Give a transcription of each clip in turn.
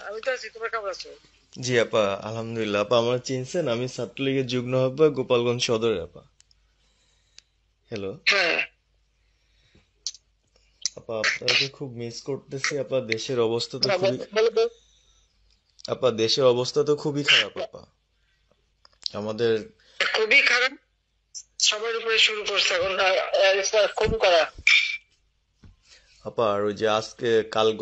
আমি তো আছি, তোমরা কেমন আছো? জি আপা, আলহামদুলিল্লাহ। আপা আমার চিনছেন? আমি ছাত্রলীগের যুগ্ম আহ্বায়ক, গোপালগঞ্জ সদরের আপা। হ্যালো হ্যাঁ। আপা, আপনাকে খুব মিস করতেছি আপা। দেশের অবস্থা তো বলো খুবই বলো তো। আপা, দেশের অবস্থা তো খুবই খারাপ আপা। আমাদের খুবই খারাপ। সবার উপরে শুরু করছে এখন খুন করা। আপা, আর ওই যে আজকে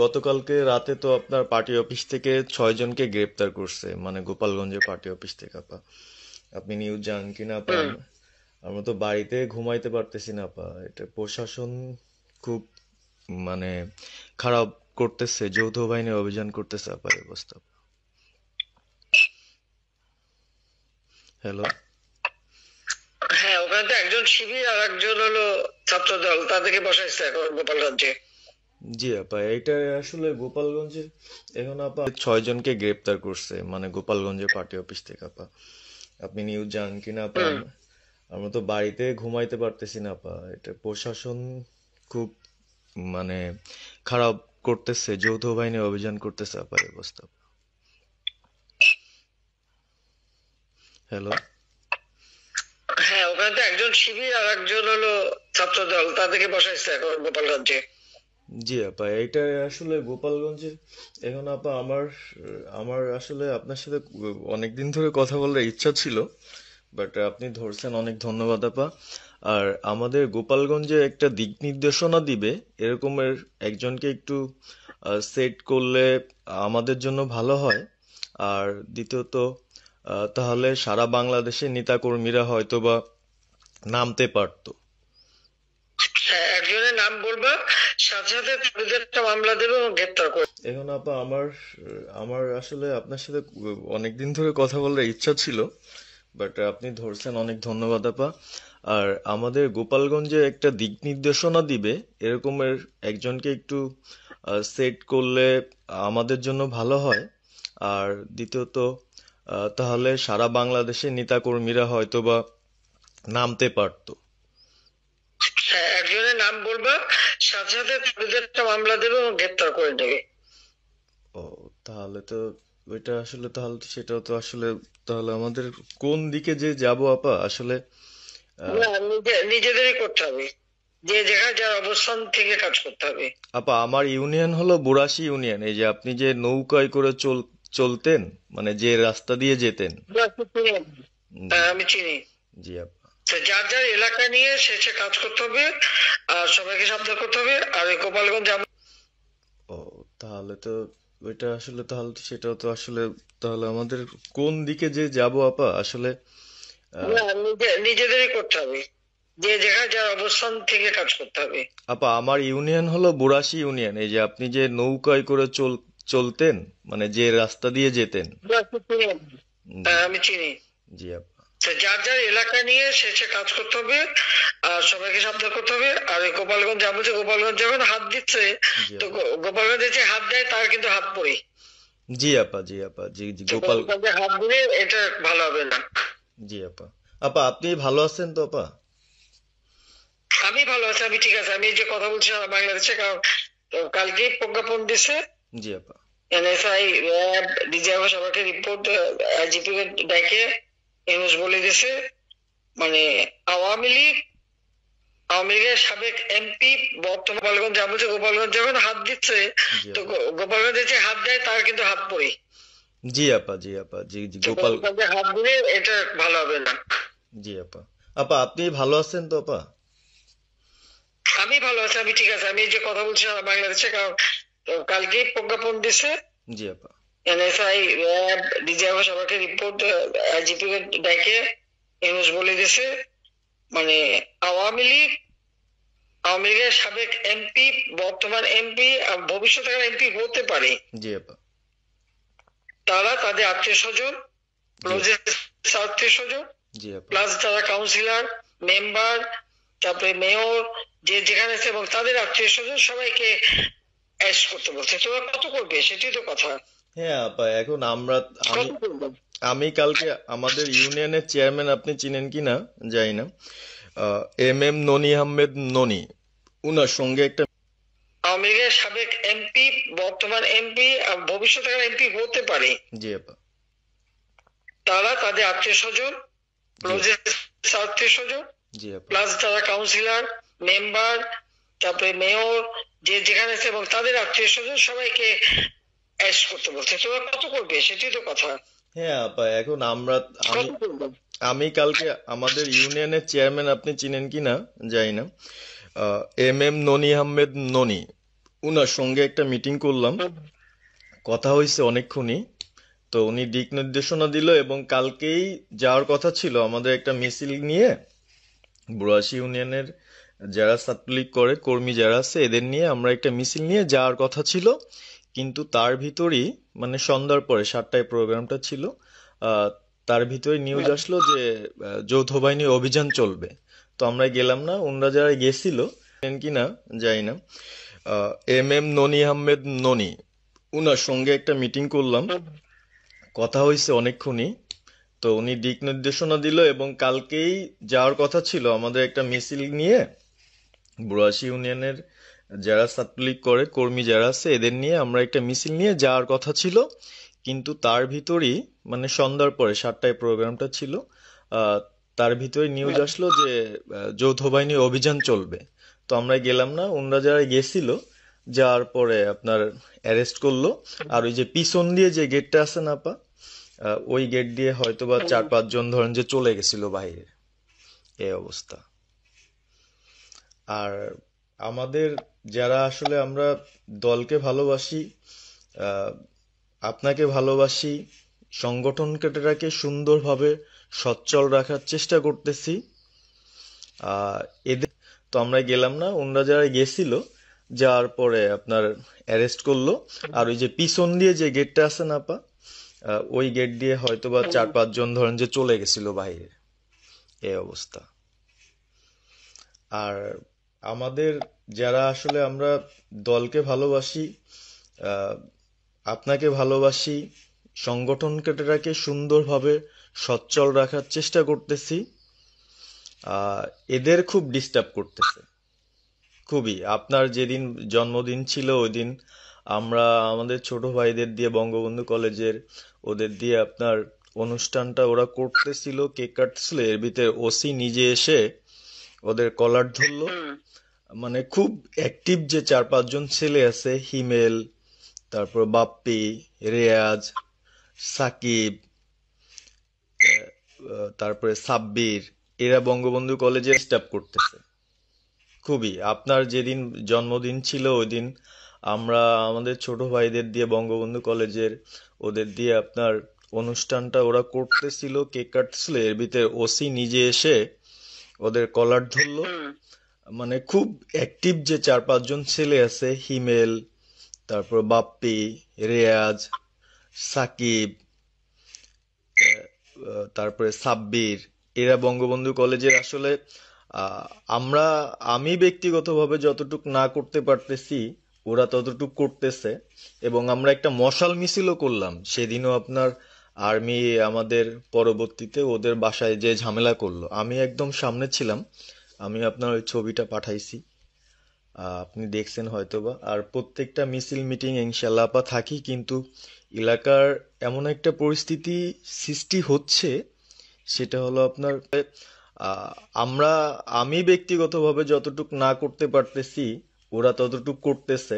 গতকালকে রাতে তো আপনার পার্টি অফিস থেকে 6 জনকে গ্রেপ্তার করছে, মানে গোপালগঞ্জের পার্টি অফিস থেকে আপা। আপনি নিউজ জানেন কিনা আপা? হুম। আমরা তো বাড়িতে ঘুমাইতে পারতেছি না আপা। এটা প্রশাসন খুব মানে খারাপ করতেছে, যৌথ বাহিনী অভিযান করতেছে আপা, এই অবস্থা। হ্যালো হ্যাঁ, ওখানে তো একজন শিবির আর একজন হলো ছাত্র দল, তাদেরকে বসাইছে এখন গোপালগঞ্জে। জি আপা, এটা আসলে গোপালগঞ্জে এখন আপা 6 জনকে গ্রেপ্তার করছে, মানে গোপালগঞ্জের পার্টি অফিস থেকে আপা। আপনি নিউজ জানেন কিনা আপা? হুম। আমরা তো বাড়িতে ঘুমাইতে পারতেছি না আপা। এটা প্রশাসন খুব মানে খারাপ করতেছে, যৌথ বাহিনী অভিযান করতেছে আপা, এই অবস্থা। হ্যালো হ্যাঁ, ওখানে তো একজন শিবির আর একজন হলো ছাত্র দল, তাদেরকে বসাইছে এখন গোপালগঞ্জে। জি আপা, এটা আসলে গোপালগঞ্জে এখন আপা আমার আমার আসলে আপনার সাথে অনেকদিন ধরে কথা বলার ইচ্ছা ছিল, বাট আপনি ধরছেন, অনেক ধন্যবাদ আপা। আর আমাদের গোপালগঞ্জে একটা দিক নির্দেশনা দিবে এরকমের একজনকে একটু সেট করলে আমাদের জন্য ভালো হয়। আর দ্বিতীয়ত তাহলে সারা বাংলাদেশের নেতাকর্মীরা হয়তোবা নামতে পারতো। হ্যাঁ, একজনের নাম বলবা, সাথে সাথে তাদের একটা মামলা দেবে এবং গ্রেপ্তার করবে। এখন আপা আমার আমার আসলে আপনার সাথে অনেকদিন ধরে কথা বলার ইচ্ছা ছিল, বাট আপনি ধরছেন, অনেক ধন্যবাদ আপা। আর আমাদের গোপালগঞ্জে একটা দিক নির্দেশনা দিবে এরকমের একজনকে একটু সেট করলে আমাদের জন্য ভালো হয়। আর দ্বিতীয়ত তাহলে সারা বাংলাদেশের নেতাকর্মীরা হয়তোবা নামতে পারতো। হ্যাঁ, একজনের নাম বলবা, সাথে সাথে তাদের একটা মামলা দেবে এবং গ্রেপ্তার করে নেবে। ও, তাহলে তো ওইটা আসলে, তাহলে তো সেটাও তো আসলে, তাহলে আমাদের কোন দিকে যে যাব আপা আসলে। আহ, না, নিজেদেরই করতে হবে। যে জায়গায় যার অবস্থান থেকে কাজ করতে হবে। আপা আমার ইউনিয়ন হলো বুড়াশি ইউনিয়ন। এই যে আপনি যে নৌকায় করে চলতেন, মানে যে রাস্তা দিয়ে যেতেন। জি, হ্যাঁ, আমি চিনি। জি আপা। তো যার যার এলাকা নিয়ে সে সে কাজ করতে হবে, আর সবাইকে সাবধান করতে হবে। আর এই গোপালগঞ্জ ও, তাহলে তো ওইটা আসলে, তাহলে তো সেটাও তো আসলে, তাহলে আমাদের কোন দিকে যে যাব আপা আসলে। আহ, না, নিজেদেরই করতে হবে। যে জায়গায় যার অবস্থান থেকে কাজ করতে হবে। আপা আমার ইউনিয়ন হলো বুড়াশি ইউনিয়ন। এই যে আপনি যে নৌকায় করে চলতেন, মানে যে রাস্তা দিয়ে যেতেন। জি, হ্যাঁ, আমি চিনি। জি আপা। তো যার যার এলাকা নিয়ে সে সে কাজ করতে হবে, আর সবাইকে সাবধান করতে হবে। আর এই গোপালগঞ্জ যা বলছে, গোপালগঞ্জ যখন হাত দিচ্ছে, জি তো আপা। গোপালগঞ্জে যে হাত দেয় তার কিন্তু হাত পড়ে। জি আপা, জি আপা, জি জি তো গোপাল। গোপালগঞ্জে হাত দিলে এটা ভালো হবে না। জি আপা। আপা আপনি ভালো আছেন তো আপা? আমি ভালো আছি, আমি ঠিক আছে। আমি এই যে কথা বলছি সারা বাংলাদেশে, কারণ তো কালকেই প্রজ্ঞাপন দিছে। জি আপা। এনএসআই, র্যাব, ডিজিএফআই সবাইকে রিপোর্ট, আইজিপি কে ডেকে এনএস বলে দিছে, মানে আওয়ামী লীগ, আওয়ামী লীগের সাবেক এমপি বর্তমান গোপালগঞ্জ যা বলছে, গোপালগঞ্জ যখন হাত দিচ্ছে, জি তো আপা। গোপালগঞ্জে যে হাত দেয় তার কিন্তু হাত পড়ে। জি আপা, জি আপা, জি জি তো গোপাল। গোপালগঞ্জে হাত দিলে এটা ভালো হবে না। জি আপা। আপা আপনি ভালো আছেন তো আপা? আমি ভালো আছি, আমি ঠিক আছে। আমি এই যে কথা বলছি সারা বাংলাদেশে, কারণ তো কালকেই প্রজ্ঞাপন দিছে। জি আপা। এনএসআই, র্যাব, ডিজিএফআই সবাইকে রিপোর্ট, আইজিপি কে ডেকে এনএস বলে দিছে, মানে আওয়ামী লীগ, আওয়ামী লীগের সাবেক এমপি, বর্তমান এমপি, ভবিষ্যতে এমপি হতে পারে, জি আপা। তারা তাদের আত্মীয় স্বজন, জি আপা। আত্মীয় স্বজন, জি আপা। প্লাস যারা কাউন্সিলর, মেম্বার, তারপরে মেয়র, যে যেখানে আছে, এবং তাদের আত্মীয় স্বজন সবাইকে অ্যারেস্ট করতে বলছে। তোমরা কত করবে সেটাই তো কথা। হ্যাঁ আপা, এখন আমি কত করবে? আমি কালকে আমাদের ইউনিয়নের চেয়ারম্যান, আপনি চিনেন কি না জানি না, এম এম ননি আহমেদ ননি, উনার সঙ্গে একটা আওয়ামী লীগের সাবেক এমপি, বর্তমান এমপি, ভবিষ্যতের এমপি হতে পারে, জি আপা। তারা তাদের আত্মীয় স্বজন, জি আত্মীয় স্বজন জি আপা। প্লাস যারা কাউন্সিলর, মেম্বার, তারপরে মেয়র, যে যেখানে আছে এবং তাদের আত্মীয় স্বজন সবাইকে অ্যাড করতে বলছে। তোমরা কত করবে সেটাই তো কথা। হ্যাঁ আপা, এখন আমি কত করবে? আমি কালকে আমাদের ইউনিয়নের চেয়ারম্যান, আপনি চিনেন কি না জানি না, MM ননি আহমেদ ননি, উনার সঙ্গে একটা মিটিং করলাম, কথা হয়েছে অনেকক্ষণই। তো উনি দিক নির্দেশনা দিল এবং কালকেই যাওয়ার কথা ছিল আমাদের একটা মিছিল নিয়ে, বুড়াশি ইউনিয়নের যারা ছাত্রলীগ করে কর্মী যারা আছে এদের নিয়ে আমরা একটা মিছিল নিয়ে যাওয়ার কথা ছিল। কিন্তু তার ভিতরই মানে সন্ধ্যার পরে 7টায় প্রোগ্রামটা ছিল, আহ, তার ভিতরে নিউজ আসলো যে যৌথ বাহিনী অভিযান চলবে। তো আমরা গেলাম না, ওনরা যারা গেছিল কিনা জানি না, MM ননি আহমেদ ননি, উনার সঙ্গে একটা মিটিং করলাম, কথা হয়েছে অনেকক্ষণই। তো উনি দিক নির্দেশনা দিল এবং কালকেই যাওয়ার কথা ছিল আমাদের একটা মিছিল নিয়ে, বুড়াশি ইউনিয়নের যারা ছাত্রলীগ করে কর্মী যারা আছে এদের নিয়ে আমরা একটা মিছিল নিয়ে যাওয়ার কথা ছিল। কিন্তু তার ভিতরই মানে সন্ধ্যার পরে 7টায় প্রোগ্রামটা ছিল, আহ, তার ভিতরে নিউজ আসলো যে যৌথ বাহিনী অভিযান চলবে। তো আমরা গেলাম না, ওনরা যারা গেছিল যাওয়ার পরে আপনার অ্যারেস্ট করলো। আর ওই যে পিছন দিয়ে যে গেটটা আছে না আপা, ওই গেট দিয়ে হয়তোবা 4-5 জন ধরেন যে চলে গেছিল বাইরে, এই অবস্থা। আর আমাদের যারা আসলে আমরা দলকে ভালোবাসি, আহ, আপনাকে ভালোবাসি, সংগঠনটাকে সুন্দরভাবে সচ্ছল রাখার চেষ্টা করতেছি। এদের তো আমরা গেলাম না, ওনরা যারা গেছিল যাওয়ার পরে আপনার অ্যারেস্ট করলো। আর ওই যে পিছন দিয়ে যে গেটটা আছে না আপা, ওই গেট দিয়ে হয়তোবা 4-5 জন ধরেন যে চলে গেছিল বাইরে, এই অবস্থা। আর আমাদের যারা আসলে আমরা দলকে ভালোবাসি, আহ, আপনাকে ভালোবাসি, সংগঠনটাকে সুন্দরভাবে সচ্ছল রাখার চেষ্টা করতেছি। আহ, এদের খুব ডিস্টার্ব করতেছে, খুবই। আপনার যেদিন জন্মদিন ছিল ওই দিন আমরা আমাদের ছোট ভাইদের দিয়ে বঙ্গবন্ধু কলেজের ওদের দিয়ে আপনার অনুষ্ঠানটা ওরা করতেছিল, কেক কাটছিল, এর ভিতরে ওসি নিজে এসে ওদের কলার ধরলো। মানে খুব অ্যাক্টিভ যে 4-5 জন ছেলে আছে, হিমেল, তারপর বাপ্পি, রেয়াজ, সাকিব, তারপরে সাব্বির, এরা বঙ্গবন্ধু কলেজে স্টাফ করতেছে, খুবই। আপনার যেদিন জন্মদিন ছিল ওই দিন আমরা আমাদের ছোট ভাইদের দিয়ে বঙ্গবন্ধু কলেজের ওদের দিয়ে আপনার অনুষ্ঠানটা ওরা করতেছিল, কেক কাটছিল, এর ভিতরে ওসি নিজে এসে ওদের কলার ধরলো। মানে খুব অ্যাক্টিভ যে 4-5 জন ছেলে আছে, হিমেল, তারপর বাপ্পি, রেয়াজ, সাকিব, তারপরে সাব্বির, এরা বঙ্গবন্ধু কলেজের আসলে আহ, আমরা আমি ব্যক্তিগতভাবে যতটুক না করতে পারতেছি ওরা ততটুক করতেছে। এবং আমরা একটা মশাল মিছিলও করলাম সেদিনও আপনার, আর্মি আমাদের পরবর্তীতে ওদের বাসায় যে ঝামেলা করলো, আমি একদম সামনে ছিলাম, আমি আপনার ওই ছবিটা পাঠাইছি, আপনি দেখছেন হয়তোবা। আর প্রত্যেকটা মিছিল মিটিং ইনশাল্লাহ আপা থাকি, কিন্তু এলাকার এমন একটা পরিস্থিতি সৃষ্টি হচ্ছে, সেটা হলো আপনার আহ, আমরা আমি ব্যক্তিগতভাবে যতটুক না করতে পারতেছি ওরা ততটুক করতেছে।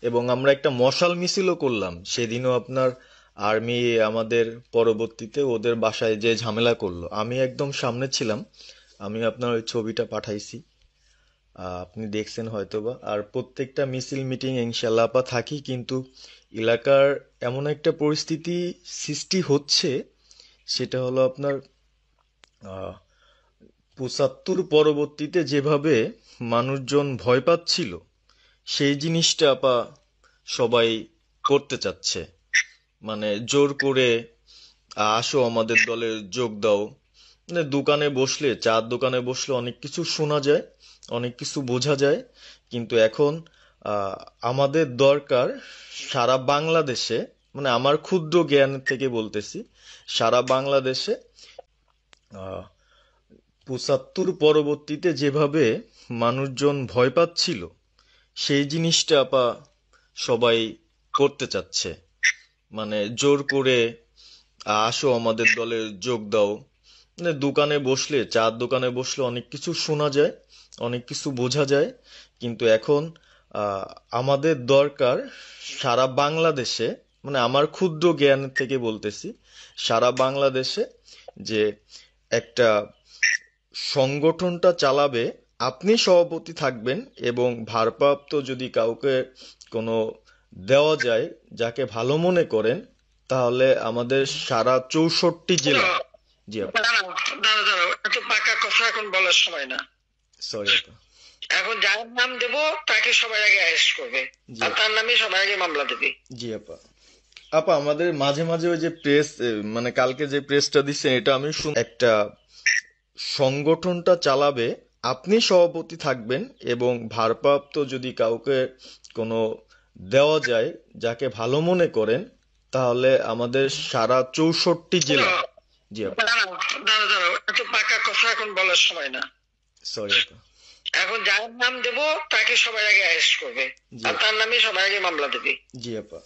এবং আমরা একটা মশাল মিছিলও করলাম সেদিনও আপনার, আর্মি আমাদের পরবর্তীতে ওদের বাসায় যে ঝামেলা করলো, আমি একদম সামনে ছিলাম, আমি আপনার ওই ছবিটা পাঠাইছি, আপনি দেখছেন হয়তোবা। আর প্রত্যেকটা মিছিল মিটিং ইনশাল্লাহ আপা থাকি, কিন্তু এলাকার এমন একটা পরিস্থিতি সৃষ্টি হচ্ছে, সেটা হলো আপনার 75 পরবর্তীতে যেভাবে মানুষজন ভয় পাচ্ছিল সেই জিনিসটা আপা সবাই করতে চাচ্ছে, মানে জোর করে আসো আমাদের দলে যোগ দাও। মানে দোকানে বসলে, চার দোকানে বসলে অনেক কিছু শোনা যায়, অনেক কিছু বোঝা যায়। কিন্তু এখন আহ, আমাদের দরকার সারা বাংলাদেশে, মানে আমার ক্ষুদ্র জ্ঞান থেকে বলতেছি, সারা বাংলাদেশে 75 পরবর্তীতে যেভাবে মানুষজন ভয় পাচ্ছিল সেই জিনিসটা আপা সবাই করতে চাচ্ছে, মানে জোর করে আসো আমাদের দলে যোগ দাও। মানে দোকানে বসলে, চার দোকানে বসলে অনেক কিছু শোনা যায়, অনেক কিছু বোঝা যায়, কিন্তু এখন আহ, আমাদের দরকার সারা বাংলাদেশে, মানে আমার ক্ষুদ্র জ্ঞান থেকে বলতেছি, সারা বাংলাদেশে যে একটা সংগঠনটা চালাবে, আপনি সভাপতি থাকবেন এবং ভারপ্রাপ্ত যদি কাউকে কোনো দেওয়া যায় যাকে ভালো মনে করেন, তাহলে আমাদের সারা 64 জেলা। জি আপা। দাঁড়াও দাঁড়াও দাঁড়াও, এত পাকা কথা এখন বলার সময় না। সরি আপা। এখন যার নাম দেব তাকে সবার আগে অ্যারেস্ট করবে, জি আর তার নামে সবার আগে মামলা দেবে। জি আপা। আপা আমাদের মাঝে মাঝে ওই যে প্রেস, মানে কালকে যে প্রেসটা দিছে এটা আমি একটা সংগঠনটা চালাবে, আপনি সভাপতি থাকবেন এবং ভারপ্রাপ্ত যদি কাউকে কোনো দেওয়া যায় যাকে ভালো মনে করেন, তাহলে আমাদের সারা 64 জেলা। জি আপা। দাঁড়াও দাঁড়াও দাঁড়াও, এত পাকা কথা এখন বলার সময় না। সরি আপা। এখন যার নাম দেব তাকে সবার আগে অ্যারেস্ট করবে, জি আর তার নামে সবার আগে মামলা দেবে। জি আপা।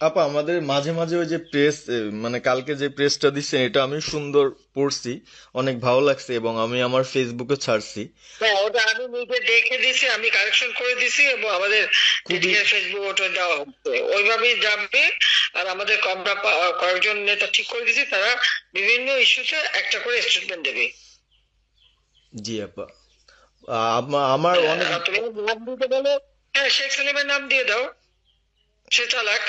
আপা আমাদের মাঝে মাঝে ওই যে প্রেস, মানে কালকে যে প্রেসটা দিচ্ছেন এটা আমি সুন্দর পড়ছি, অনেক ভালো লাগছে এবং আমি আমার ফেসবুকে ছাড়ছি। হ্যাঁ, ওটা আমি নিজে দেখে দিছি, আমি কারেকশন করে দিছি এবং আমাদের খুবই ফেসবুক ওটা দেওয়া হচ্ছে, ওইভাবেই যাবে। আর আমাদের আমরা কয়েকজন নেতা ঠিক করে দিছি, তারা বিভিন্ন ইস্যুতে একটা করে স্টেটমেন্ট দেবে। জি আপা। আমার অনেক তুমি নাম দিতে বলো, হ্যাঁ শেখ সেলিমের নাম দিয়ে দাও, সে চালাক।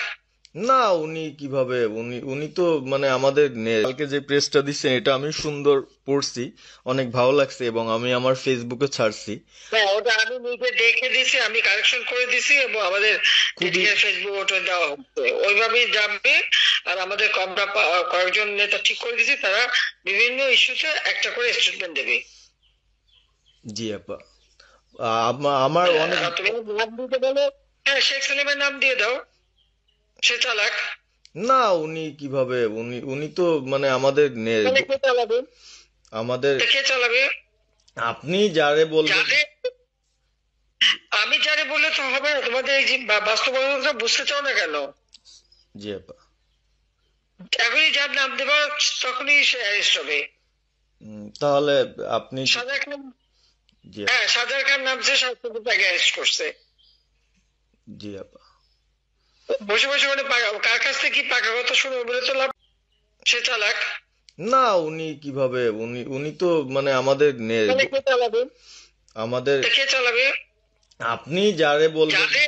না, উনি কিভাবে, উনি উনি তো মানে আমাদের কালকে যে প্রেসটা দিচ্ছেন এটা আমি সুন্দর পড়ছি, অনেক ভালো লাগছে এবং আমি আমার ফেসবুকে ছাড়ছি। হ্যাঁ, ওটা আমি নিজে দেখে দিছি, আমি কারেকশন করে দিছি এবং আমাদের খুবই ফেসবুক ওটা দেওয়া হচ্ছে, ওইভাবেই যাবে। আর আমাদের আমরা কয়েকজন নেতা ঠিক করে দিছি, তারা বিভিন্ন ইস্যুতে একটা করে স্টেটমেন্ট দেবে। জি আপা। আমার অনেক তুমি নাম দিতে বলো, হ্যাঁ শেখ সেলিমের নাম দিয়ে দাও, সে চালাক। না, উনি কিভাবে, উনি উনি তো মানে আমাদের তাহলে কে চালাবে? আমাদের কে চালাবে? আপনি যারে বলবেন। যাকে আমি যারে বললে তো হবে না, তোমাদের এই যে বাস্তবতা বুঝতে চাও না কেন? জি আপা। এখনই যার নাম দেবা তখনই সে অ্যারেস্ট হবে। তাহলে আপনি। সাজার খান, জি আপা। হ্যাঁ সাজার খান নামছে, সরকার তাকে অ্যারেস্ট করছে। জি আপা। বসে বসে মানে কার কাছ থেকে কি পাকা কথা শুনে বলে তো লাভ, সে চালাক। না, উনি কিভাবে, উনি উনি তো মানে আমাদের তাহলে কে চালাবে? আমাদের কে চালাবে? আপনি যারে বলবেন। যাকে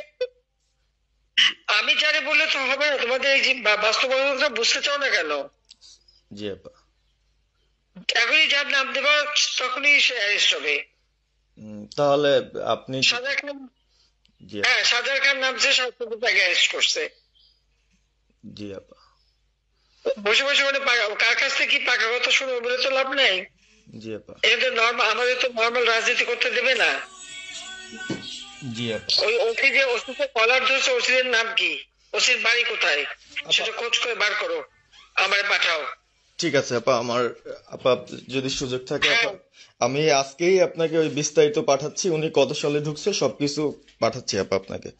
আমি যারে বললে তো হবে না, তোমাদের এই যে বাস্তবতা বুঝতে চাও না কেন? জি আপা। এখনই যার নাম দেবা তখনই সে অ্যারেস্ট হবে। তাহলে আপনি। সাজার খান, জি আপা। হ্যাঁ সাজার খান নামছে, সরকার তাকে অ্যারেস্ট করছে। জি আপা। বসে বসে মানে কার কাছ থেকে কি পাকা কথা শুনে বলে তো লাভ নাই। জি আপা। এটা তো নর্মাল, আমাদের তো নর্মাল রাজনীতি করতে দেবে না। জি আপা। ওই ওসি যে ওসিতে কলার ধরছে, ওসিদের নাম কি, ওসির বাড়ি কোথায়, সেটা খোঁজ করে বার করো, আমারে পাঠাও। ঠিক আছে আপা, আমার আপা যদি সুযোগ থাকে হ্যাঁ, আপা, আমি আজকেই আপনাকে ওই বিস্তারিত পাঠাচ্ছি, উনি কত সালে ঢুকছে সবকিছু পাঠাচ্ছি আপা আপনাকে।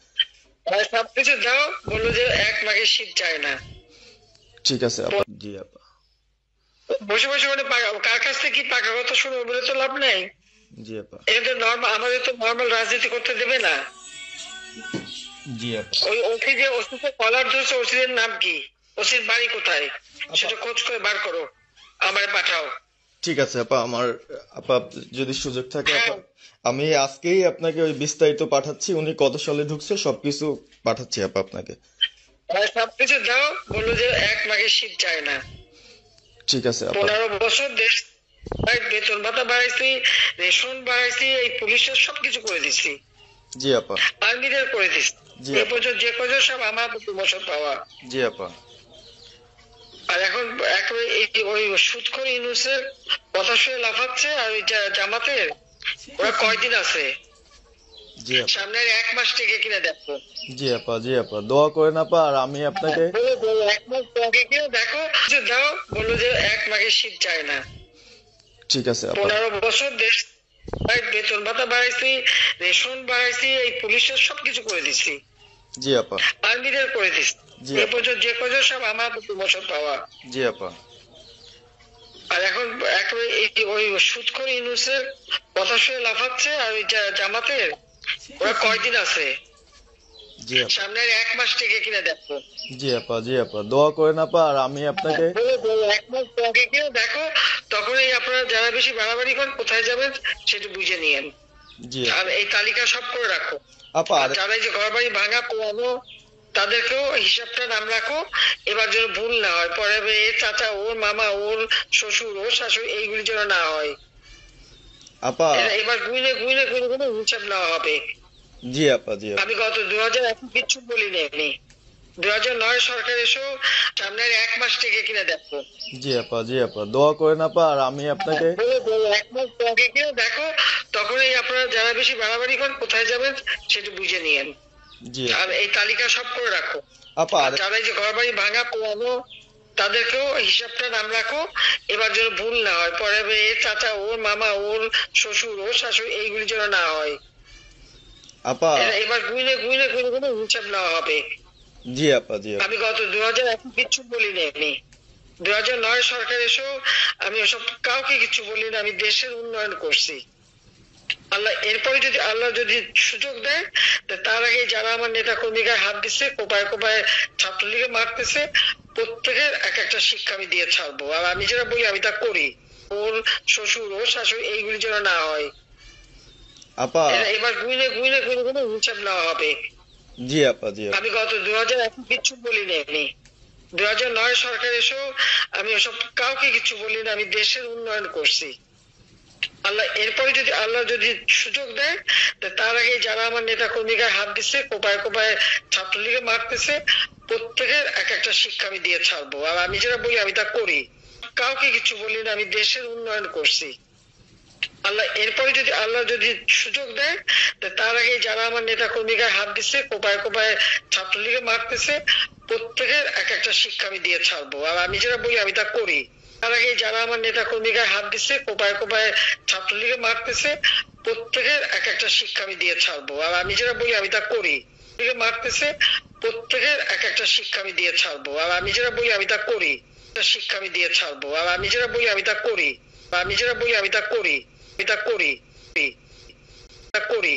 আর সবকিছু দাও, বললো যে এক মাঘের শীত যায় না। ঠিক আছে আপা। জি আপা। বসে বসে মানে কার কাছ থেকে কি পাকা কথা শুনে বলে তো লাভ নাই। জি আপা। এটা তো নর্মাল, আমাদের তো নর্মাল রাজনীতি করতে দেবে না। জি আপা। ওই ওসি যে ওসিতে কলার ধরছে, ওসিদের নাম কি, ওসির বাড়ি কোথায়, সেটা খোঁজ করে বার করো, আমারে পাঠাও। ঠিক আছে আপা, আমার আপা যদি সুযোগ থাকে আপা, হ্যাঁ, আমি আজকেই আপনাকে ওই বিস্তারিত পাঠাচ্ছি, উনি কত সালে ঢুকছে সবকিছু পাঠাচ্ছি আপা আপনাকে। আর সবকিছু দাও, বললো যে এক মাঘের শীত যায় না। ঠিক আছে আপা। 15 বছর দেশ বেতন ভাতা বাড়াইছি, রেশন বাড়াইছি, এই পুলিশের সবকিছু করে দিছি, জি আপা। আর্মিদের করে দিছি। জি এ আপা। পর্যন্ত যে কজন সব আমার 2 বছর পাওয়া। জি আপা। আর এখন একেবারে ওই সুদখোর ইউনূসের কথা শুনে লাফাচ্ছে, আর ওই জামাতের ওরা কয়দিন আছে, জি আপা। সামনের 1 মাস থেকে কিনা দেখো। জি আপা। জি আপা, দোয়া করেন আপা, আর আমি আপনাকে। বলে যে 1 মাস থেকে কিনা দেখো, যে দাও, বললো যে এক মাঘের শীত যায় না। ঠিক আছে আপা। 15 বছর দেশ ভাই বেতন ভাতা বাড়াইছি, রেশন বাড়াইছি, এই পুলিশের সবকিছু করে দিছি, জি আপা। আর্মিদের করে দিছি। জি এই আপা। পর্যন্ত যে কত সব আমার প্রমোশন পাওয়া। জি আপা। আর এখন একেবারে ওই সুদখোর ইউনূসের কথা শুনে লাফাচ্ছে। আর ওই জামাতের ওরা কয়দিন আছে, জি আপা। সামনের 1 মাস থেকে কিনা দেখো। জি আপা। জি আপা, দোয়া করেন আপা। আর আমি আপনাকে 1 মাস আগে কিনা দেখো, তখনই আপনারা যারা বেশি বাড়াবাড়ি করেন কোথায় যাবেন সেটা বুঝে নিয়েন। জি আর আপা। এই তালিকা সব করে রাখো। আপা আর আর যারা এই যে ঘর বাড়ি ভাঙা পোড়ানো, তাদেরকেও হিসাবটা নাম রাখো, এবার যেন ভুল না হয়। পরে এর চাচা, ওর মামা, ওর শ্বশুর, ওর শাশুড়ি, এইগুলি যেন না হয়। আপা। এবার গুইনে গুইনে গুইনে গুইনে হিসাব নেওয়া হবে। জি আপা। জি আপা। আমি গত 2001 কিচ্ছু বলিনি, আমি 2009 সরকার এসেও সামনের 1 মাস থেকে কিনা দেখো। জি আপা। জি আপা, দোয়া করেন আপা। আর আমি আপনাকে 1 মাস আগে কিনা দেখো, তখনই আপনারা যারা বেশি বাড়াবাড়ি করেন কোথায় যাবেন সেটা বুঝে নিয়েন। জি আর আপা। এই তালিকা সব করে রাখো। আপা আর আর যারা এই যে ঘর বাড়ি ভাঙা পোড়ানো, তাদেরকেও হিসাবটা নাম রাখো, এবার যেন ভুল না হয়। পরে এর চাচা, ওর মামা, ওর শ্বশুর, ওর শাশুড়ি, এইগুলি যেন না হয়। আপা। এবার গুইনে গুইনে গুইনে গুইনে হিসাব নেওয়া হবে। জি আপা। জি আপা। আমি গত 2001 কিচ্ছু বলিনি, আমি 2009 সরকার এসেও আমি ওসব কাউকে কিছু বলিনি। আমি দেশের উন্নয়ন করছি। আল্লাহ এরপরে যদি আল্লাহ যদি সুযোগ দেয়, তার আগে যারা আমার নেতা কর্মীকে হাত দিচ্ছে, কোপায় কোপায় ছাত্রলীগে মারতেছে, প্রত্যেকের এক একটা শিক্ষা আমি দিয়ে ছাড়বো। আর আমি যেটা বলি আমি তা করি। ওর শ্বশুর, ওর শাশুড়ি, এইগুলি যেন না হয়। আপা। এবার গুইনে গুইনে গুইনে গুইনে হিসাব নেওয়া হবে। জি আপা। জি আপা। আমি গত 2001 কিচ্ছু বলিনি, আমি 2009 সরকার এসেও আমি ওসব কাউকে কিছু বলিনি। আমি দেশের উন্নয়ন করছি। আল্লাহ এরপরে যদি আল্লাহ যদি সুযোগ দেয়, তার আগে যারা আমার নেতা কর্মীকে হাত দিচ্ছে, কোপায় কোপায় ছাত্রলীগে মারতেছে, প্রত্যেকের এক একটা শিক্ষা আমি দিয়ে ছাড়বো। আর আমি যেটা বলি আমি তা করি। কাউকে কিছু বলি না, আমি দেশের উন্নয়ন করছি। আল্লাহ এরপরে যদি আল্লাহ যদি সুযোগ দেয়, তার আগে যারা আমার নেতা কর্মীকে হাত দিচ্ছে, কোপায় কোপায় ছাত্রলীগে মারতেছে, প্রত্যেকের এক একটা শিক্ষা আমি দিয়ে ছাড়বো। আর আমি যেটা বলি আমি তা করি। তার আগে যারা আমার নেতা কর্মীকে হাত দিচ্ছে, কোপায় কোপায় ছাত্রলীগে মারতেছে, প্রত্যেকের এক একটা শিক্ষা আমি দিয়ে ছাড়বো। আর আমি যেটা বলি আমি তা করি। মারতেছে, প্রত্যেকের এক একটা শিক্ষা আমি দিয়ে ছাড়বো। আর আমি যেটা বলি আমি তা করি। শিক্ষা আমি দিয়ে ছাড়বো। আর আমি যেটা বলি আমি তা করি। আমি যেটা বলি আমি তা করি। আমি তা করি। তা করি।